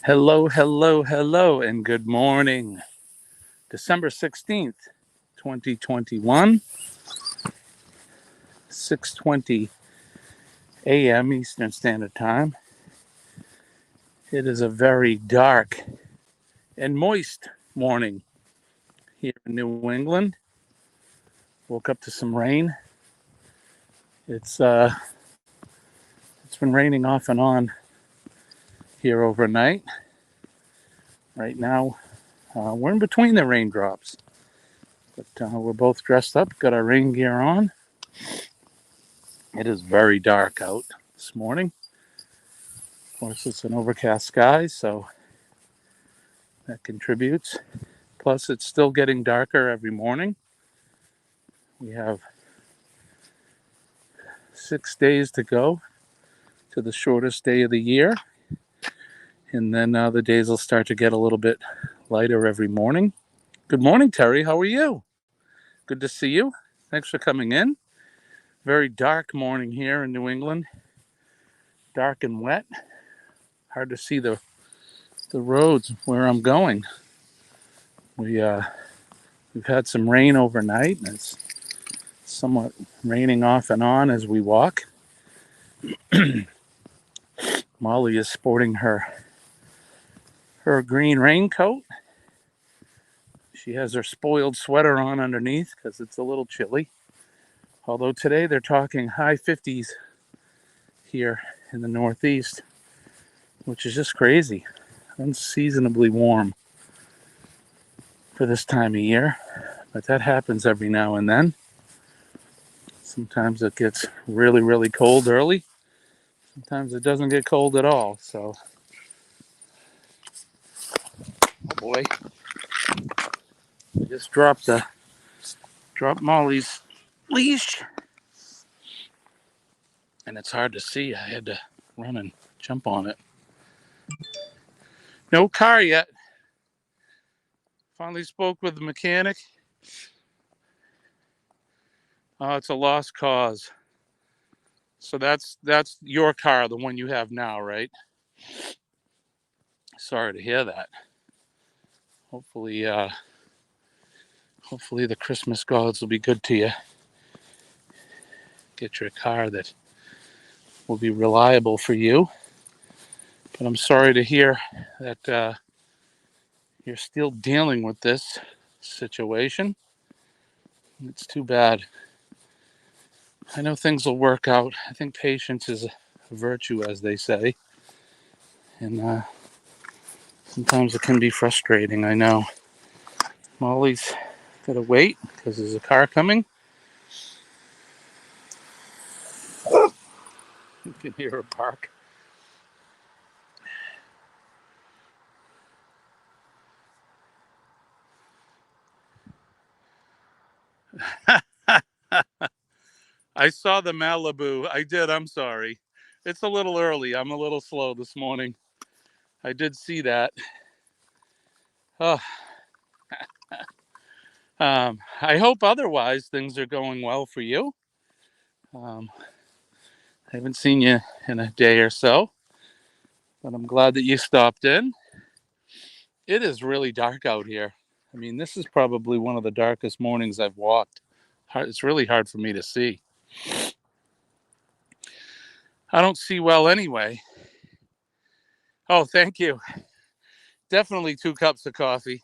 Hello, hello, hello, and good morning. December 16th, 2021, 6:20 a.m. Eastern Standard Time. It is a very dark and moist morning here in New England. Woke up to some rain. It's uh it's been raining off and on here overnight. Right now, we're in between the raindrops, but we're both dressed up, got our rain gear on. It is very dark out this morning. Of course, it's an overcast sky, so that contributes. Plus, it's still getting darker every morning. We have 6 days to go to the shortest day of the year, and then the days will start to get a little bit lighter every morning. Good morning, Terry. How are you? Good to see you. Thanks for coming in. Very dark morning here in New England. Dark and wet. Hard to see the roads where I'm going. We've had some rain overnight, and it's somewhat raining off and on as we walk. Molly is sporting her green raincoat. She has her spoiled sweater on underneath because it's a little chilly. Although today they're talking high 50s here in the Northeast, which is just crazy. Unseasonably warm for this time of year. But that happens every now and then. Sometimes it gets really, really cold early. Sometimes it doesn't get cold at all. So, oh boy, I just dropped Molly's leash, and it's hard to see. I had to run and jump on it. No car yet. Finally spoke with the mechanic. Oh, it's a lost cause. So that's your car, the one you have now, right? Sorry to hear that. Hopefully, hopefully the Christmas gods will be good to you. Get your car that will be reliable for you. But I'm sorry to hear that you're still dealing with this situation. It's too bad. I know things will work out. I think patience is a virtue, as they say. And sometimes it can be frustrating, I know. Molly's got to wait because there's a car coming. You can hear her bark. I saw the Malibu. I did. I'm sorry. It's a little early. I'm a little slow this morning. I did see that. Oh, I hope otherwise things are going well for you. I haven't seen you in a day or so, but I'm glad that you stopped in. It is really dark out here. I mean, this is probably one of the darkest mornings I've walked. It's really hard for me to see. I don't see well anyway. Oh, thank you. Definitely 2 cups of coffee.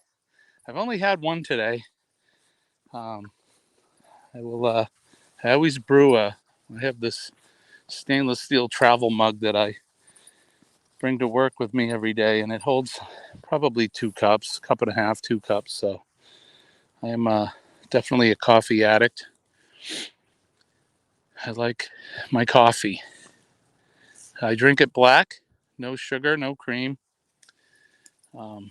I've only had one today. Um, I will. I always brew I have this stainless steel travel mug that I bring to work with me every day, and it holds probably 2 cups, cup and a half, 2 cups. So I am definitely a coffee addict. I like my coffee. I drink it black, no sugar, no cream. Um,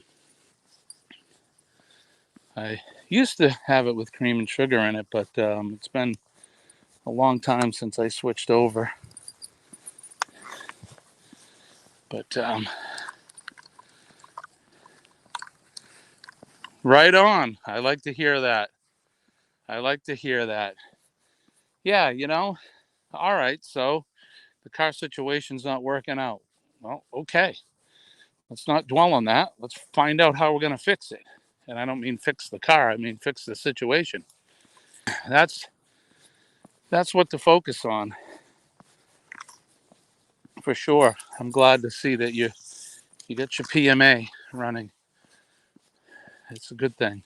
I used to have it with cream and sugar in it, but it's been a long time since I switched over. But right on. I like to hear that. I like to hear that. Yeah, all right. So the car situation's not working out. Well, okay. let's not dwell on that. Let's find out how we're going to fix it. And I don't mean fix the car, I mean fix the situation. That's what to focus on, for sure. I'm glad to see that you get your PMA running. It's a good thing.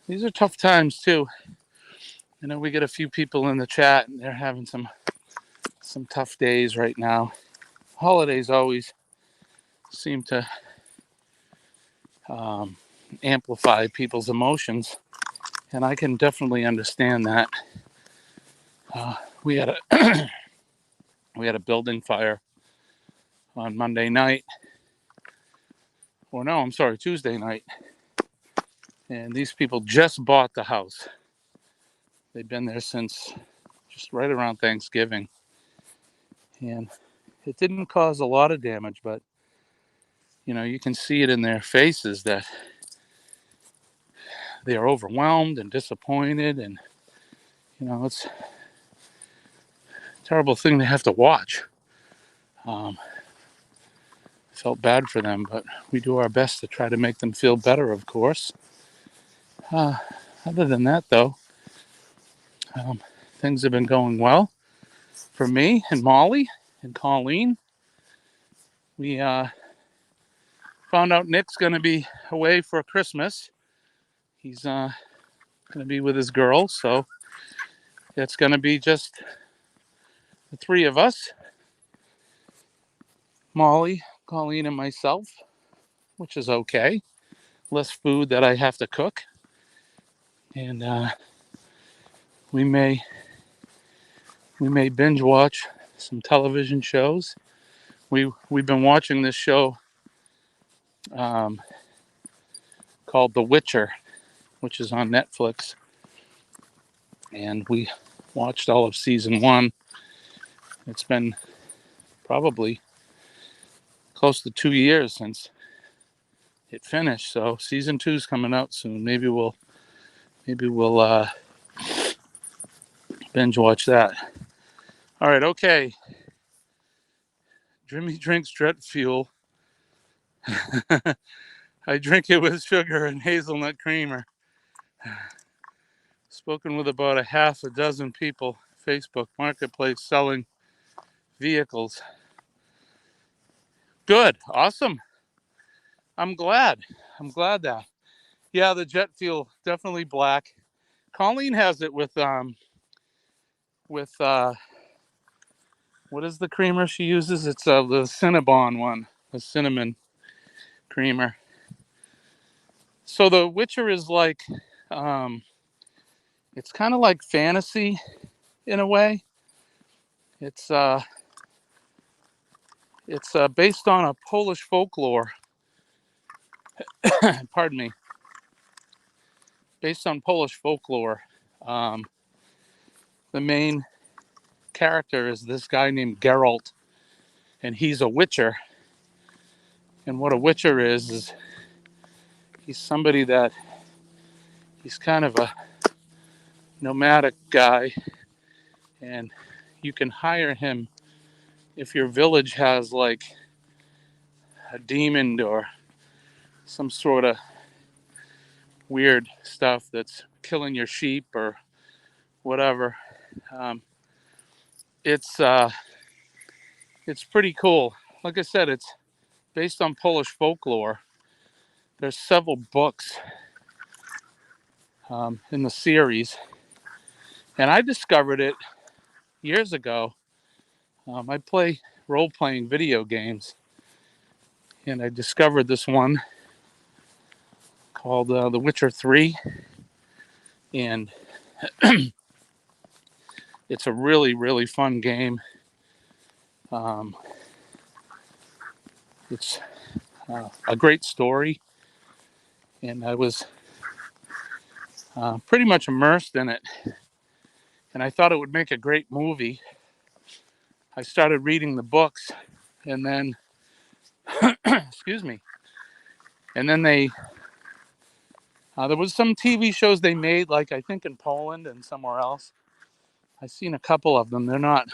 These are tough times too. I know we get a few people in the chat and they're having some tough days right now. Holidays always seem to amplify people's emotions, and I can definitely understand that. We had a building fire on Monday night, or no, I'm sorry, Tuesday night, and these people just bought the house. They've been there since just right around Thanksgiving, and it didn't cause a lot of damage, but you can see it in their faces that they are overwhelmed and disappointed, and it's a terrible thing to have to watch. Felt bad for them, but we do our best to try to make them feel better, of course. Other than that, though, things have been going well for me and Molly and Colleen. We found out Nick's going to be away for Christmas. He's going to be with his girls, so it's going to be just the three of us, Molly, Colleen, and myself, which is okay. Less food that I have to cook, and we may binge watch some television shows. We've been watching this show called The Witcher, which is on Netflix, and we watched all of season 1. It's been probably close to 2 years since it finished, so season 2 is coming out soon. Maybe we'll binge watch that. All right, okay. Jimmy drinks Jet Fuel. I drink it with sugar and hazelnut creamer. Spoken with about a half a dozen people. Facebook Marketplace selling vehicles. Good, awesome. I'm glad that. Yeah, the jet fuel, definitely black. Colleen has it with what is the creamer she uses? It's the Cinnabon one, the cinnamon creamer. So the Witcher is like, it's kind of like fantasy in a way. It's based on a Polish folklore. Pardon me. Based on Polish folklore. The main character is this guy named Geralt, and he's a witcher. And what a witcher is he's somebody that he's kind of a nomadic guy, and you can hire him if your village has like a demon or some sort of weird stuff that's killing your sheep or whatever. It's pretty cool. Like I said, it's based on Polish folklore. There's several books in the series, and I discovered it years ago. I play role-playing video games, and I discovered this one called The Witcher 3, and it's a really, really fun game. It's a great story, and I was pretty much immersed in it, and I thought it would make a great movie. I started reading the books, and then, excuse me, and then there was some TV shows they made, like I think in Poland and somewhere else. I've seen a couple of them. They're not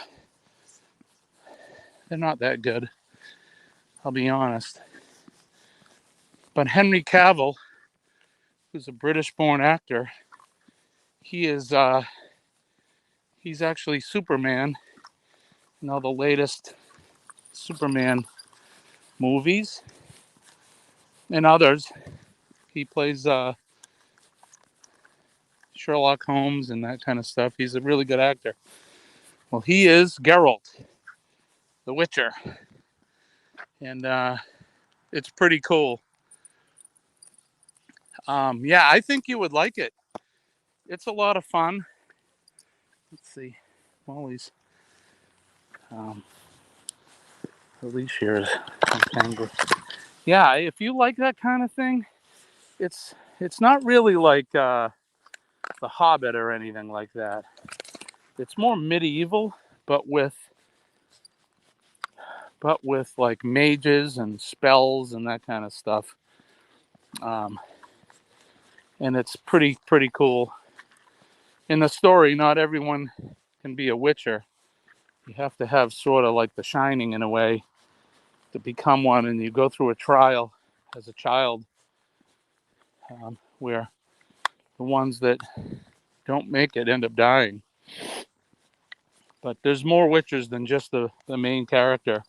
that good, I'll be honest. But Henry Cavill, who's a British-born actor, he's actually Superman in all the latest Superman movies and others. He plays Sherlock Holmes and that kind of stuff. He's a really good actor. Well, he is Geralt, the Witcher, and it's pretty cool. Yeah, I think you would like it. It's a lot of fun. Let's see, Molly's the leash here is entangled. Yeah, if you like that kind of thing, it's not really like The Hobbit or anything like that. It's more medieval, but with like mages and spells and that kind of stuff. And it's pretty cool. In the story, not everyone can be a witcher. You have to have sort of like The Shining in a way to become one, and you go through a trial as a child, where the ones that don't make it end up dying. But there's more witchers than just the main character.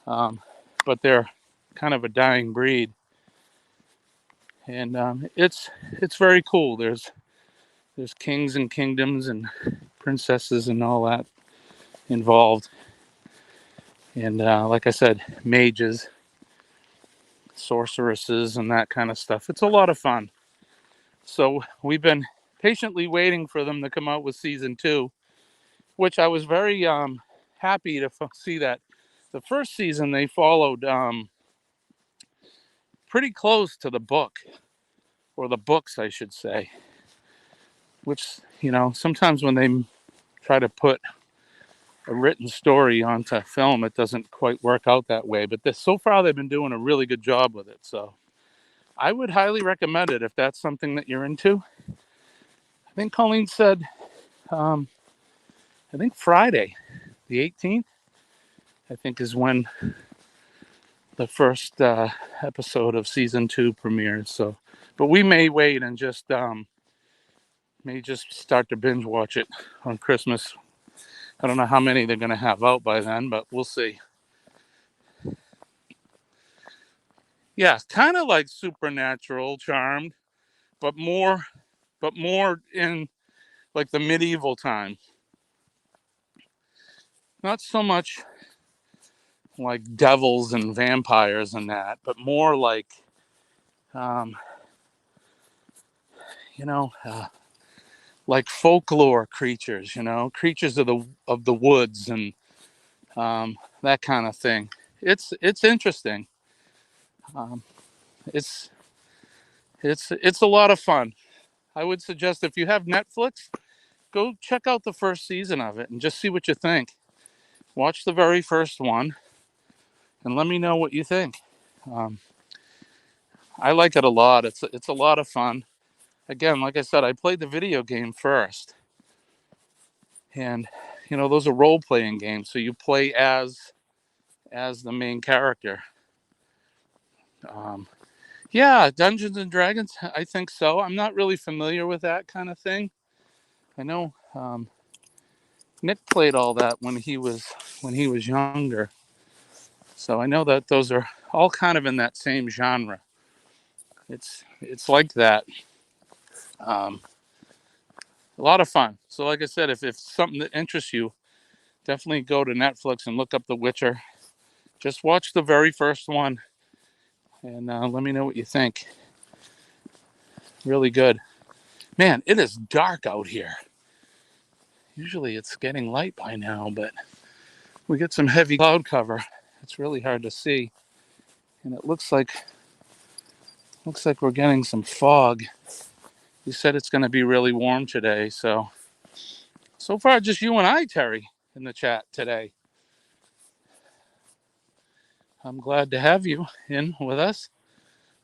But they're kind of a dying breed, and it's very cool. There's kings and kingdoms and princesses and all that involved, and like I said, mages, sorceresses, and that kind of stuff. It's a lot of fun. So we've been patiently waiting for them to come out with season 2, which I was very happy to see that the first season they followed pretty close to the book, or the books, I should say. Which, sometimes when they try to put a written story onto film, it doesn't quite work out that way. But so far, they've been doing a really good job with it. So I would highly recommend it if that's something that you're into. I think Colleen said, I think Friday, the 18th, I think is when the first episode of season 2 premieres. So, but we may wait and just start to binge watch it on Christmas. I don't know how many they're going to have out by then, but we'll see. Yeah, kind of like Supernatural, Charmed, but more in like the medieval time. Not so much like devils and vampires and that, but more like, like folklore creatures, creatures of the woods and that kind of thing. It's interesting. It's a lot of fun. I would suggest, if you have Netflix, go check out the first season of it and just see what you think. Watch the very first one and let me know what you think. I like it a lot. It's a lot of fun. Again, like I said, I played the video game first, and those are role-playing games, so you play as the main character. Yeah, Dungeons and Dragons, I think so. I'm not really familiar with that kind of thing. I know Nick played all that when he was younger, so I know that those are all kind of in that same genre. It's like that. A lot of fun. So like I said, if it's something that interests you, definitely go to Netflix and look up The Witcher. Just watch the very first one and let me know what you think. Really good. Man, it is dark out here. Usually it's getting light by now, but we get some heavy cloud cover. It's really hard to see. And it looks like we're getting some fog. You said it's going to be really warm today, so far just you and I, Terry, in the chat today. I'm glad to have you in with us.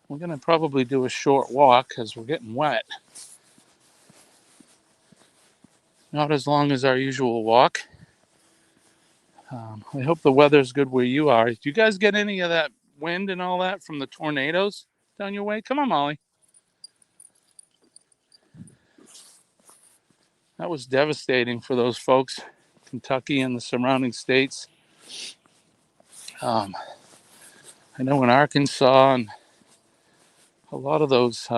We're going to probably do a short walk because we're getting wet. Not as long as our usual walk. I hope the weather's good where you are. Do you guys get any of that wind and all that from the tornadoes? down your way? Come on, Molly. That was devastating for those folks, Kentucky and the surrounding states. I know in Arkansas and a lot of those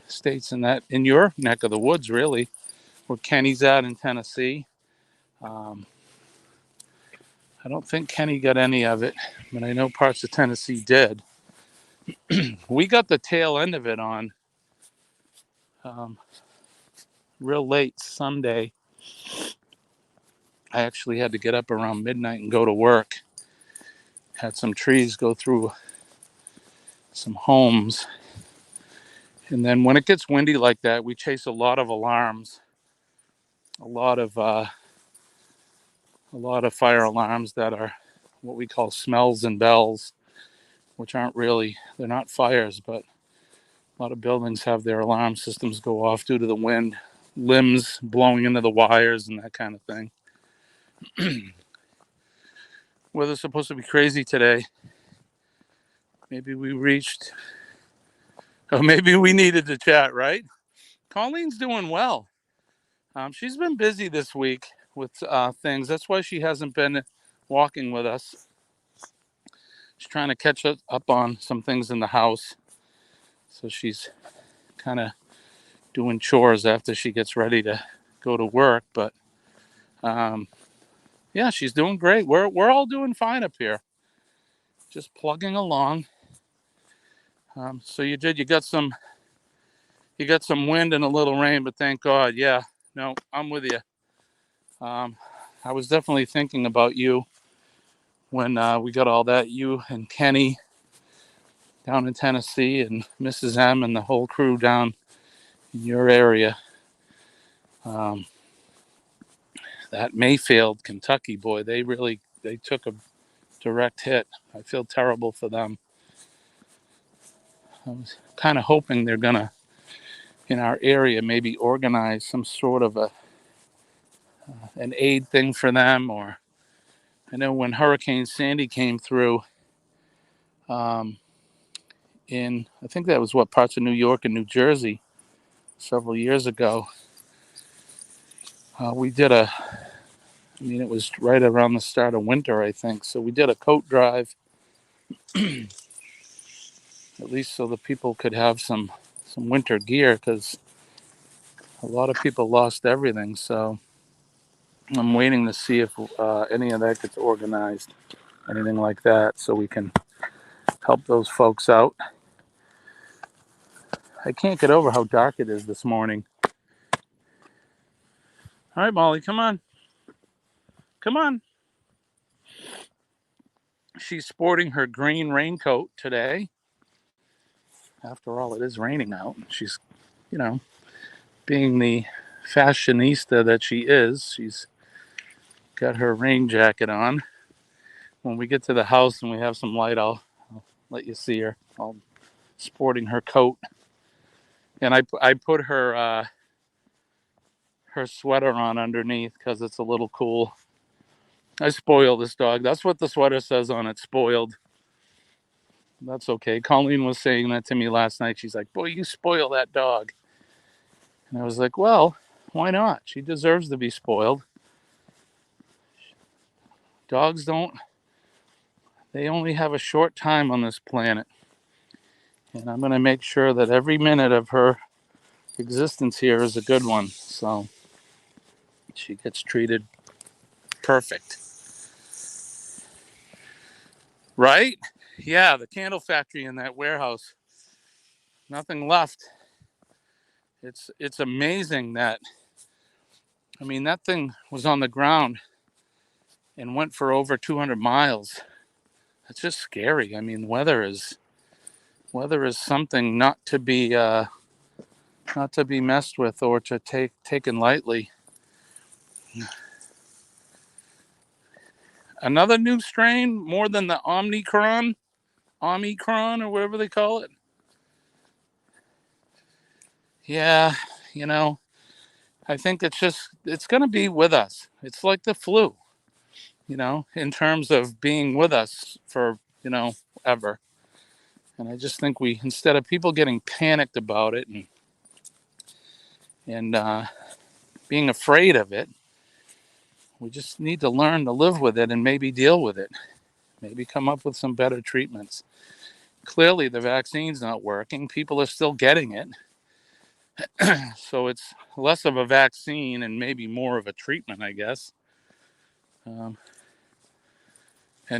states in your neck of the woods, really, where Kenny's at in Tennessee. I don't think Kenny got any of it, but I know parts of Tennessee did. We got the tail end of it on real late Sunday. I actually had to get up around midnight and go to work. Had some trees go through some homes. And then when it gets windy like that, we chase a lot of alarms, a lot of fire alarms that are what we call smells and bells, which they're not fires, but a lot of buildings have their alarm systems go off due to the wind, limbs blowing into the wires and that kind of thing. Weather's supposed to be crazy today. Maybe we needed to chat, right? Colleen's doing well. She's been busy this week with things. That's why she hasn't been walking with us. She's trying to catch up on some things in the house. So she's kind of doing chores after she gets ready to go to work. But yeah, she's doing great. We're all doing fine up here. Just plugging along. So you got some wind and a little rain, but thank God. Yeah, no, I'm with you. I was definitely thinking about you when we got all that, you and Kenny down in Tennessee and Mrs. M and the whole crew down in your area. That Mayfield, Kentucky boy, they took a direct hit. I feel terrible for them. I was kind of hoping they're gonna, in our area, maybe organize some sort of an aid thing for them. Or I know when Hurricane Sandy came through, in I think that was parts of New York and New Jersey several years ago. We did it was right around the start of winter, I think. So we did a coat drive, at least so the people could have some winter gear, because a lot of people lost everything. So I'm waiting to see if any of that gets organized, anything like that, so we can help those folks out. I can't get over how dark it is this morning. All right, Molly, come on. Come on. She's sporting her green raincoat today. After all, it is raining out. She's, being the fashionista that she is, she's got her rain jacket on. When we get to the house and we have some light, I'll let you see her. All sporting her coat. And I put her sweater on underneath because it's a little cool. I spoil this dog. That's what the sweater says on it, spoiled. That's okay. Colleen was saying that to me last night. She's like, boy, you spoil that dog. And I was like, well, why not? She deserves to be spoiled. Dogs they only have a short time on this planet. And I'm going to make sure that every minute of her existence here is a good one. So she gets treated perfect. Right? Yeah, the candle factory in that warehouse. Nothing left. It's amazing that, that thing was on the ground and went for over 200 miles. It's just scary. Weather is something not to be messed with or to taken lightly. Another new strain, more than the Omicron, or whatever they call it. Yeah, I think it's going to be with us. It's like the flu, in terms of being with us for, ever. And I just think instead of people getting panicked about it and being afraid of it, we just need to learn to live with it and maybe deal with it. Maybe come up with some better treatments. Clearly, the vaccine's not working. People are still getting it. So it's less of a vaccine and maybe more of a treatment, I guess. And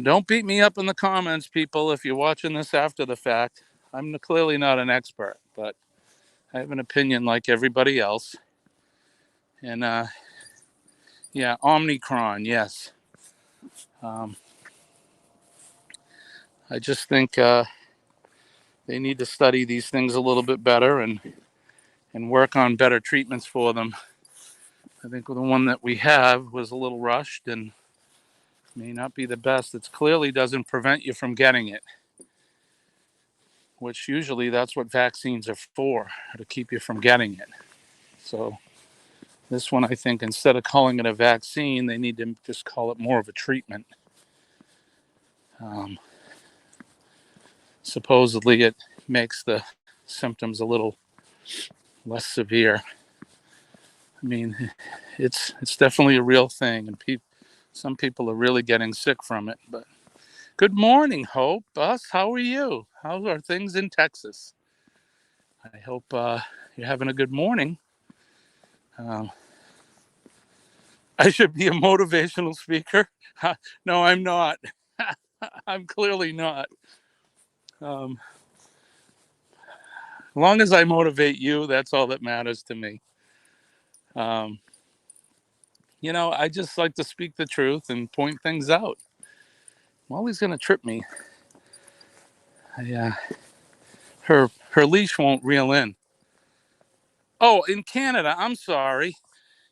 don't beat me up in the comments, people, if you're watching this after the fact. I'm clearly not an expert, but I have an opinion like everybody else. And yeah, Omicron, yes. I just think they need to study these things a little bit better and work on better treatments for them. I think the one that we have was a little rushed and may not be the best. It clearly doesn't prevent you from getting it, which usually that's what vaccines are for, to keep you from getting it. So this one, I think, instead of calling it a vaccine, they need to just call it more of a treatment. Supposedly it makes the symptoms a little less severe. I mean, it's definitely a real thing, and some people are really getting sick from it. But good morning, Hope. Bus, how are you? How are things in Texas? I hope you're having a good morning. I should be a motivational speaker. No, I'm not. I'm clearly not. As long as I motivate you, that's all that matters to me. I just like to speak the truth and point things out. Molly's gonna trip me. Her leash won't reel in. Oh, in Canada, I'm sorry.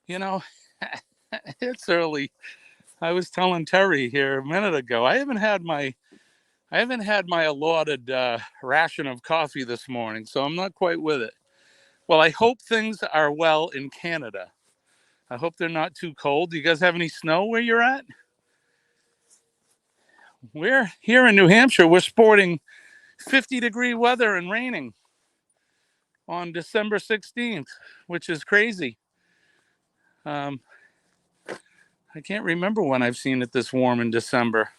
It's early. I was telling Terry here a minute ago. I haven't had my allotted ration of coffee this morning, so I'm not quite with it. Well, I hope things are well in Canada. I hope they're not too cold. Do you guys have any snow where you're at? We're here in New Hampshire. We're sporting 50-degree weather and raining on December 16th, which is crazy. I can't remember when I've seen it this warm in December.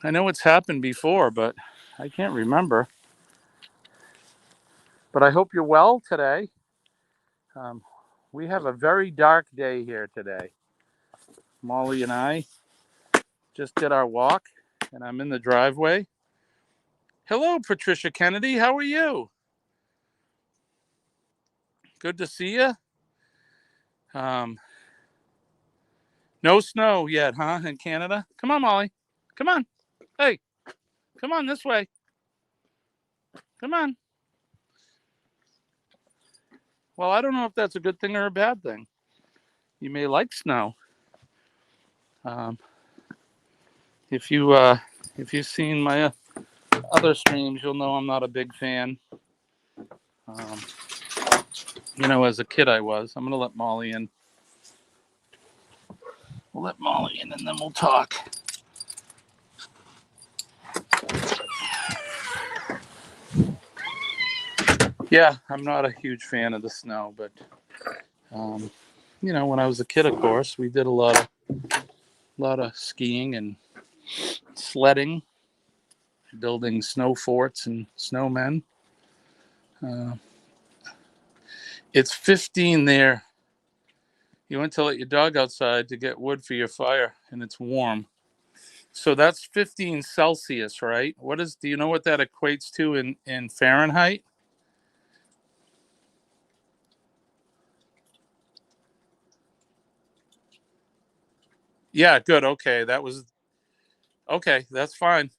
I know it's happened before, but I can't remember. But I hope you're well today. We have a very dark day here today. Molly and I just did our walk, and I'm in the driveway. Hello, Patricia Kennedy. How are you? Good to see you. No snow yet, huh, in Canada? Come on, Molly. Come on. Hey, come on this way. Come on. Well, I don't know if that's a good thing or a bad thing. You may like snow. If you've seen my other streams, you'll know I'm not a big fan. As a kid I was. I'm gonna let Molly in. We'll let Molly in and then we'll talk. Yeah, I'm not a huge fan of the snow, but when I was a kid, of course, we did a lot of skiing and sledding, building snow forts and snowmen. It's 15 there. You went to let your dog outside to get wood for your fire, and it's warm. So that's 15 Celsius, right? Do you know what that equates to in Fahrenheit? Yeah, good. Okay, that's fine.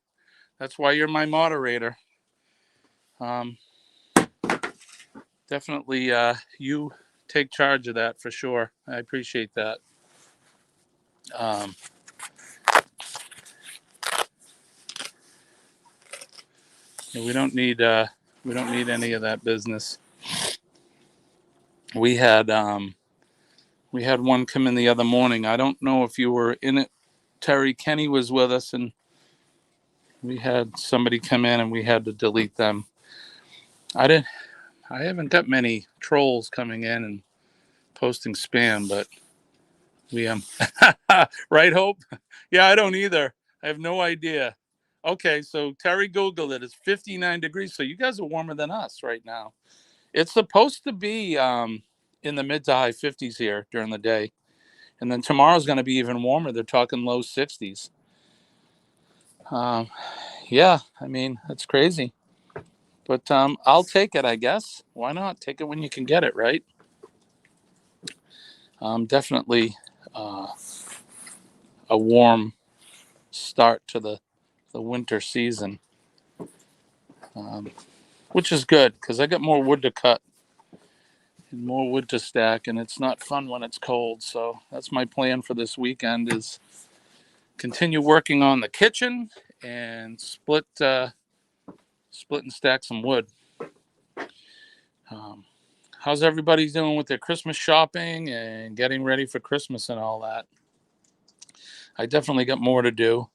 That's why you're my moderator. Definitely, you take charge of that for sure. I appreciate that. We don't need any of that business. We had one come in the other morning. I don't know if you were in it. Terry Kenny was with us, and We had somebody come in and we had to delete them. I haven't got many trolls coming in and posting spam, but we right, Hope? Yeah, I don't either. I have no idea. Okay, so Terry Googled it. It's 59 degrees. So you guys are warmer than us right now. It's supposed to be in the mid to high 50s here during the day. And then tomorrow's going to be even warmer. They're talking low 60s. Yeah, I mean, that's crazy. But I'll take it, I guess. Why not? Take it when you can get it, right? Definitely a warm start to the winter season, which is good because I got more wood to cut and more wood to stack, and it's not fun when it's cold. So that's my plan for this weekend is continue working on the kitchen and split and stack some wood. How's everybody doing with their Christmas shopping and getting ready for Christmas and all that? I definitely got more to do.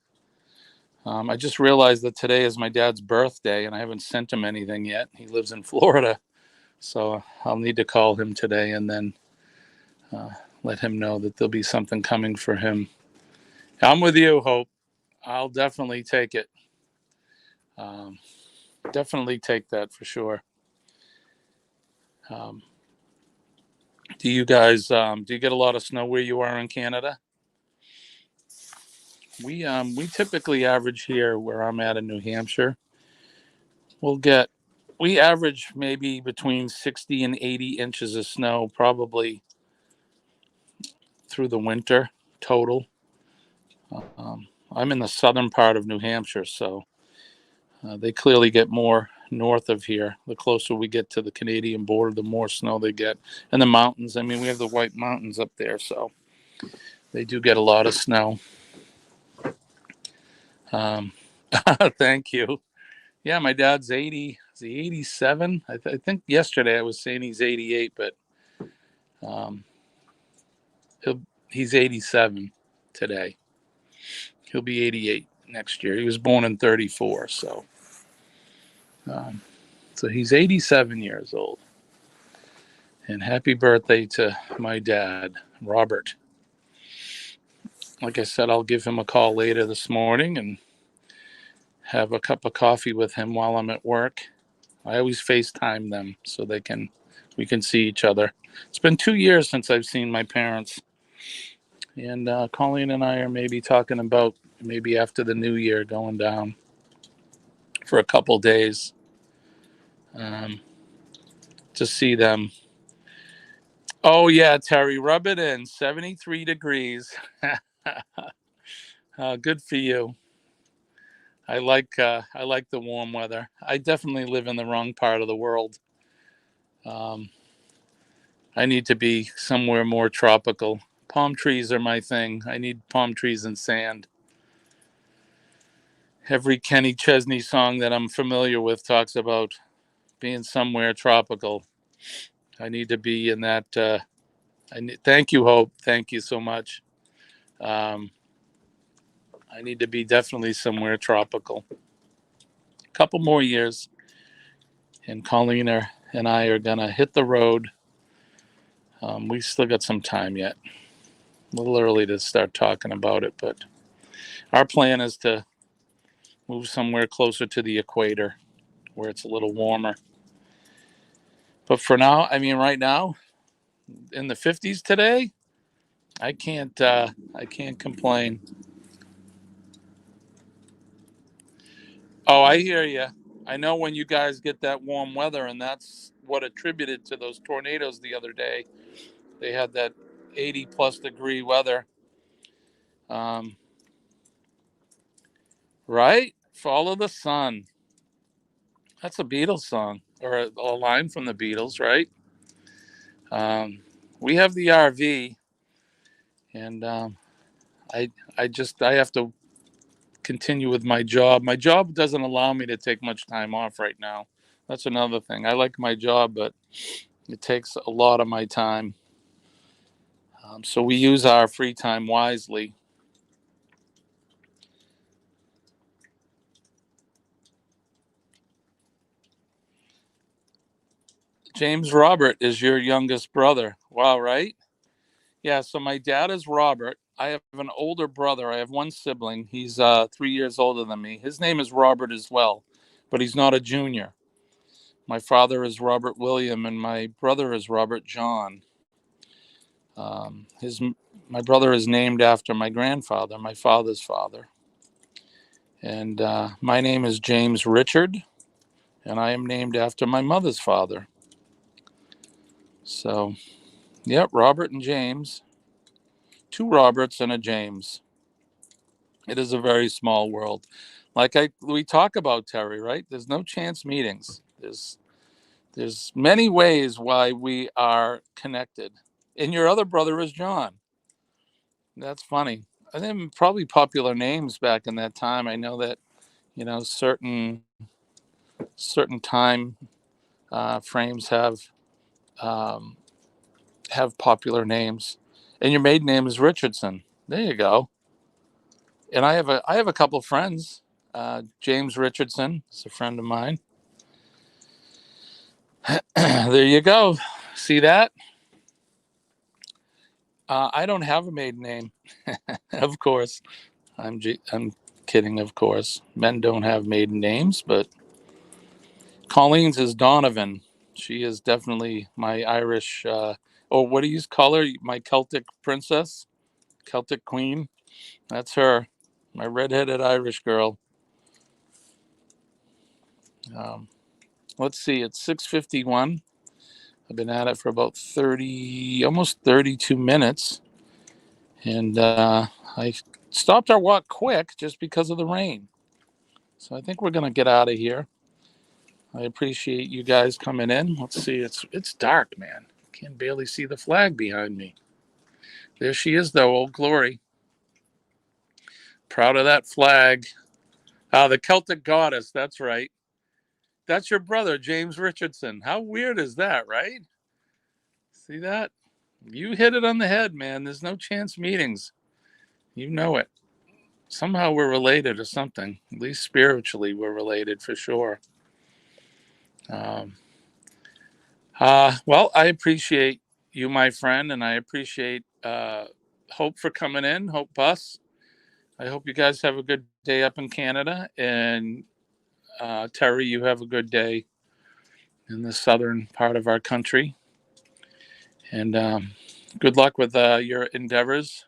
I just realized that today is my dad's birthday and I haven't sent him anything yet. He lives in Florida. So I'll need to call him today and then let him know that there'll be something coming for him. I'm with you, Hope. I'll definitely take it. Definitely take that for sure. Do you guys do you get a lot of snow where you are in Canada? We typically average here where I'm at in New Hampshire. We average maybe between 60 and 80 inches of snow probably through the winter total. I'm in the southern part of New Hampshire, so they clearly get more north of here. The closer we get to the Canadian border, the more snow they get. And the mountains, I mean, we have the White Mountains up there, so they do get a lot of snow. Thank you. Yeah, my dad's 80. Is he 87? I think yesterday I was saying he's 88, but um, he's 87 today. He'll be 88 next year. He was born in 34, so he's 87 years old. And happy birthday to my dad, Robert. Like I said, I'll give him a call later this morning and have a cup of coffee with him while I'm at work. I always FaceTime them so we can see each other. It's been 2 years since I've seen my parents. And Colleen and I are maybe talking about maybe after the new year going down for a couple days to see them. Oh yeah, Terry, rub it in. 73 degrees. Good for you. I like the warm weather. I definitely live in the wrong part of the world. I need to be somewhere more tropical. Palm trees are my thing. I need palm trees and sand. Every Kenny Chesney song that I'm familiar with talks about being somewhere tropical. I need to be in that. Thank you, Hope. Thank you so much. I need to be definitely somewhere tropical. A couple more years, and Colleen and I are gonna hit the road. We still got some time yet. A little early to start talking about it, but our plan is to move somewhere closer to the equator where it's a little warmer. But for now, I mean, right now, in the 50s today, I can't complain. Oh, I hear you. I know when you guys get that warm weather, and that's what attributed to those tornadoes the other day. They had that 80 plus degree weather. Right? Follow the sun. That's a Beatles song or a line from the Beatles, right? We have the RV, and I have to continue with my job. My job doesn't allow me to take much time off right now. That's another thing. I like my job, but it takes a lot of my time. So we use our free time wisely. James Robert is your youngest brother. Wow, right? Yeah, so my dad is Robert. I have an older brother. I have one sibling. He's 3 years older than me. His name is Robert as well, but he's not a junior. My father is Robert William, and my brother is Robert John. His My brother is named after my grandfather, my father's father. And my name is James Richard, and I am named after my mother's father. So, yep, Robert and James. Two Roberts and a James. It is a very small world. Like we talk about, Terry, right? There's no chance meetings. There's many ways why we are connected. And your other brother is John. That's funny. I think probably popular names back in that time. I know that certain time frames um, have popular names. And your maiden name is Richardson. There you go. And I have a couple of friends. James Richardson is a friend of mine. There you go. See that? I don't have a maiden name, of course. I'm kidding, of course. Men don't have maiden names, but Colleen's is Donovan. She is definitely my Irish, or what do you call her? My Celtic princess, Celtic queen. That's her, my redheaded Irish girl. Um, let's see, it's 6:51. I've been at it for about 30, almost 32 minutes. And I stopped our walk quick just because of the rain. So I think we're going to get out of here. I appreciate you guys coming in. Let's see, it's dark, man. Can't barely see the flag behind me. There she is, though, Old Glory. Proud of that flag. The Celtic goddess, that's right. That's your brother, James Richardson. How weird is that, right? See that? You hit it on the head, man. There's no chance meetings. You know it. Somehow we're related or something. At least spiritually, we're related for sure. Um, well, I appreciate you, my friend, and I appreciate Hope for coming in. Hope Bus. I hope you guys have a good day up in Canada, and Terry, you have a good day in the southern part of our country. And good luck with your endeavors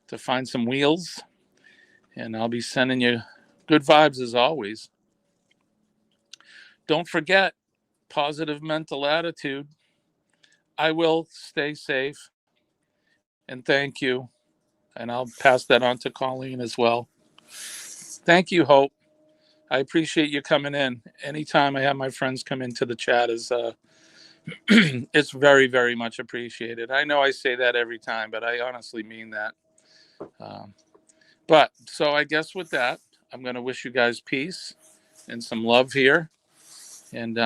to find some wheels. And I'll be sending you good vibes as always. Don't forget, positive mental attitude. I will stay safe. And thank you. And I'll pass that on to Colleen as well. Thank you, Hope. I appreciate you coming in. Anytime I have my friends come into the chat is it's very, very much appreciated. I know I say that every time, but I honestly mean that. Um, but so I guess with that, I'm going to wish you guys peace and some love here. And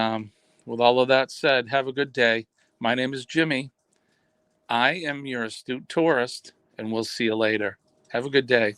with all of that said, have a good day. My name is Jimmy. I am your astute tourist, and we'll see you later. Have a good day.